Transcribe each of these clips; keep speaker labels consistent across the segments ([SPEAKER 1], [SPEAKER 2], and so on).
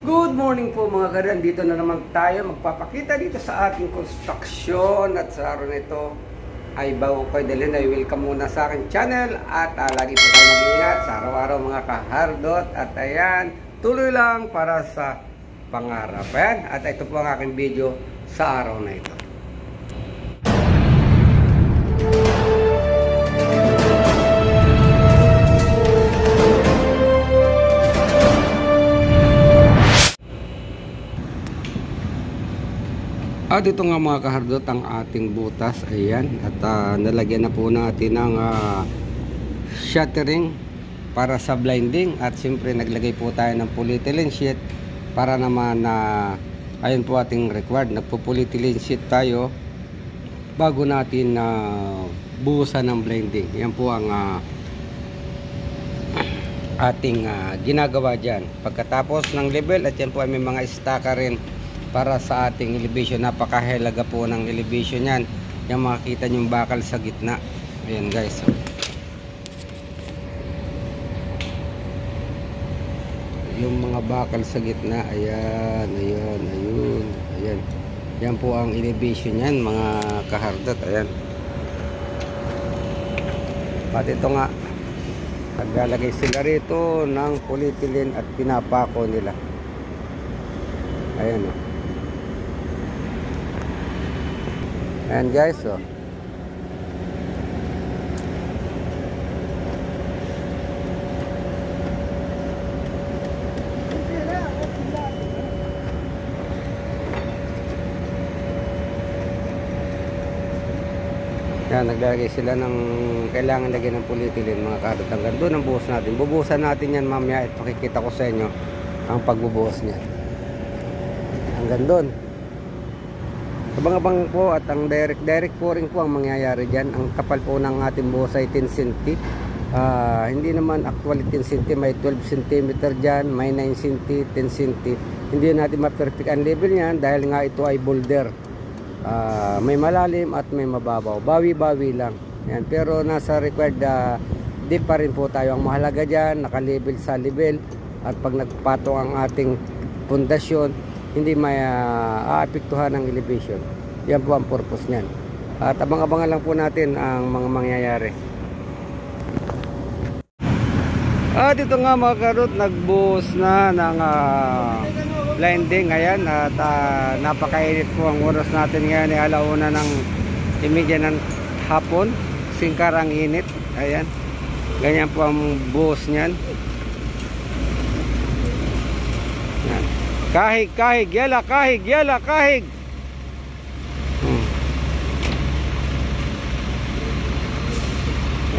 [SPEAKER 1] Good morning po mga karan. Dito na naman tayo magpapakita dito sa ating construction. At sa araw na ito ay bago kayo dalhin ay welcome muna sa aking channel. At lagi po tayo mag-iingat sa araw-araw mga kahardot. At ayan, tuloy lang para sa pangarap. Ayan, at ito po ang aking video sa araw na ito. At ito nga mga kahardot ang ating butas, ayan, at nalagyan na po natin ng shuttering para sa blinding. At siyempre naglagay po tayo ng polyethylene sheet para naman ayun po ating required, nagpo-polyethylene sheet tayo bago natin buhusan ng blinding. Yan po ang ating ginagawa dyan pagkatapos ng level. At yan po ay may mga staka rin para sa ating elevation. Napakahalaga po ng elevation yan. Yung makikita nyo yung bakal sa gitna. Ayan guys, yung mga bakal sa gitna, ayan, ayan, ayun, ayan. Yan po ang elevation yan mga kahardot. Ayan, at ito nga, naglalagay sila rito ng polyethylene at pinapako nila. Ayan o. Ayan guys, oh. Yan, naglalagay sila ng kailangan lagyan ng polyethylene mga kadot. Hanggang doon ang buhos natin. Bubuhusan natin yan mamaya at makikita ko sa inyo ang pagbubuhos niya. Hanggang doon. Abang-abang po at ang direct pouring po ang mangyayari dyan. Ang kapal po ng ating buhos ay 10 cm. Hindi naman actually 10 cm, may 12 cm dyan, may 9 cm, 10 cm. Hindi natin ma-perfect ang level niyan dahil nga ito ay boulder. May malalim at may mababaw. Bawi-bawi lang. Yan. Pero nasa required deep pa rin po tayo. Ang mahalaga dyan, naka-level sa level. At pag nagpatong ang ating pundasyon, hindi may aapektuhan ng elevation. Yan po ang purpose niyan. At abang-abangan lang po natin ang mga mangyayari. At ito nga mga karot, nagbuhos na ng blinding. Ayan, at napakainit po ang oras natin ngayon ay alauna ng imidya ng hapon. Singkar ang init. Ayan, ganyan po ang buhos niyan. Ayan. Kahig, kahig, yala, kahig, yala, kahig.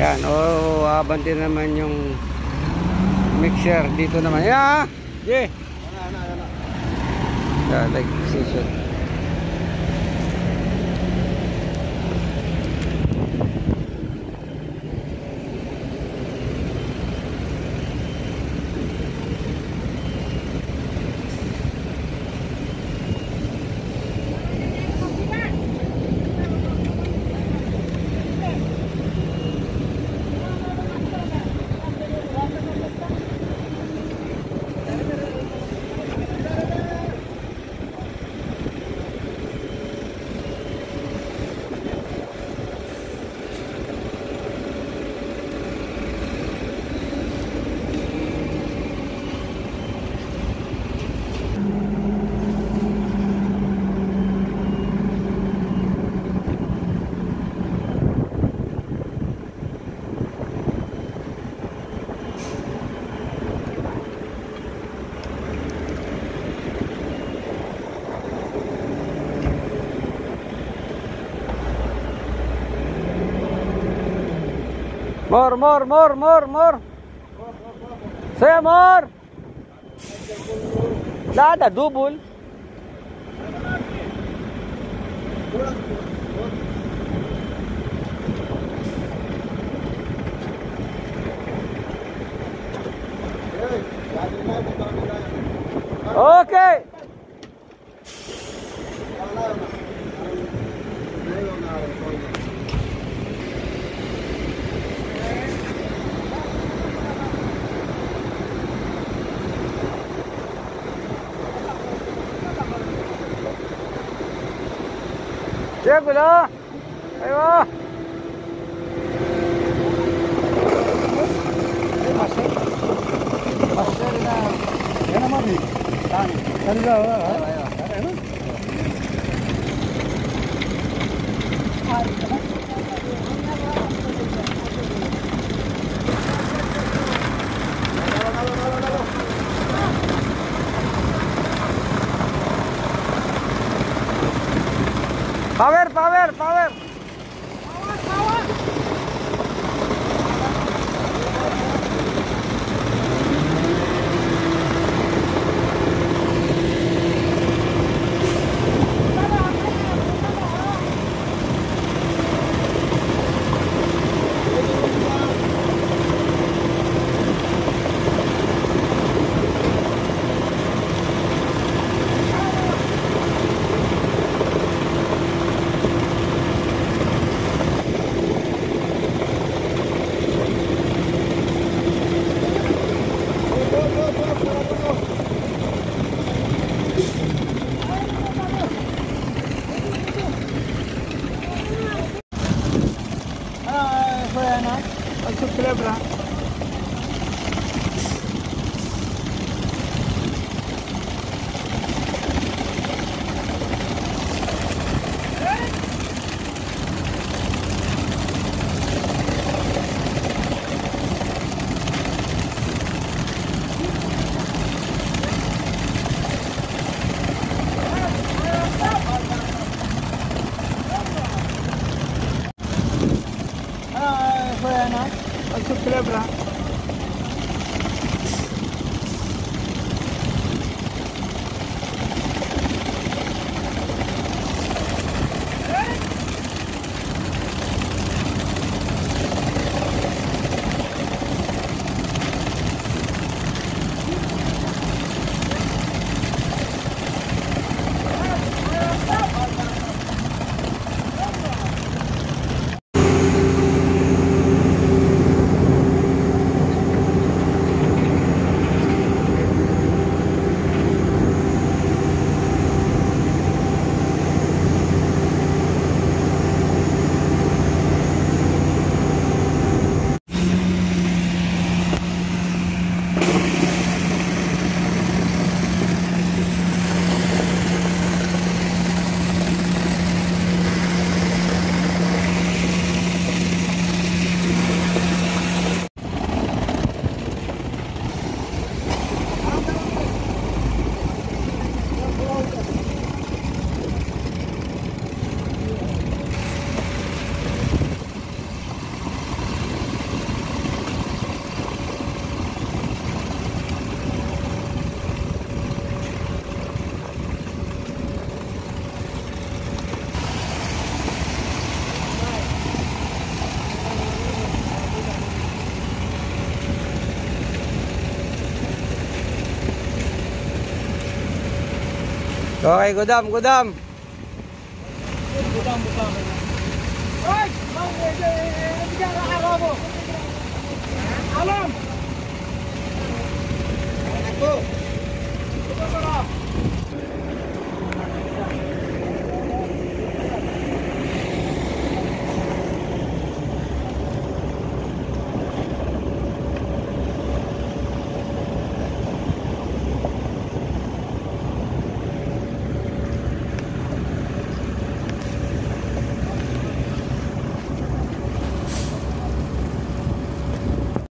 [SPEAKER 1] Yan, abanti naman yung mixer dito naman. Yeah, yeah. Yeah, like position. More. Say more. Nada, double. Okay. Siya gulo. Ayo. Master na. Yan naman eh. Tan. Tan daw. Ayo. Ayo. Power, power, power. Power, power. Celebra. Celebra. Okay, gudam, gudam. Gudam, gudam. Hoy, bigyan ka araw mo. Alam. Ako.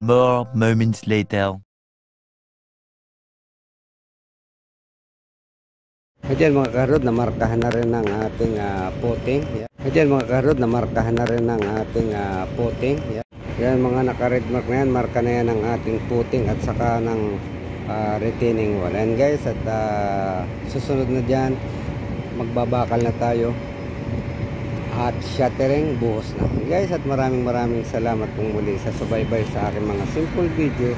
[SPEAKER 2] More moments later.
[SPEAKER 1] Ayan mga karod, namarkahan na rin ng ating puting. Ayan mga karod, namarkahan na rin ng ating puting. Yan mga naka-red mark na yan, marka na yan ng ating puting at saka ng retaining wall. And guys, at susunod na dyan, magbabakal na tayo. At shuttering, buhos na. Guys, at maraming salamat pong muli sa subaybay sa aking mga simple video.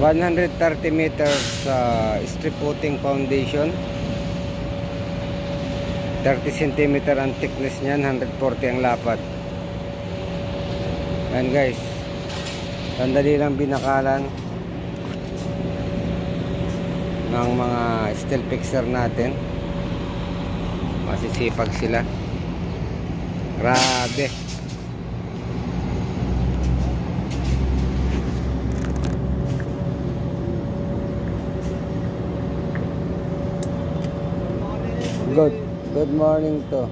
[SPEAKER 1] 130 meters strip footing foundation. 30 cm ang thickness niyan, 140 ang lapad. Ayan guys, sandali lang binakalan ng mga steel fixer natin. Masisipag sila, grabe. Good morning to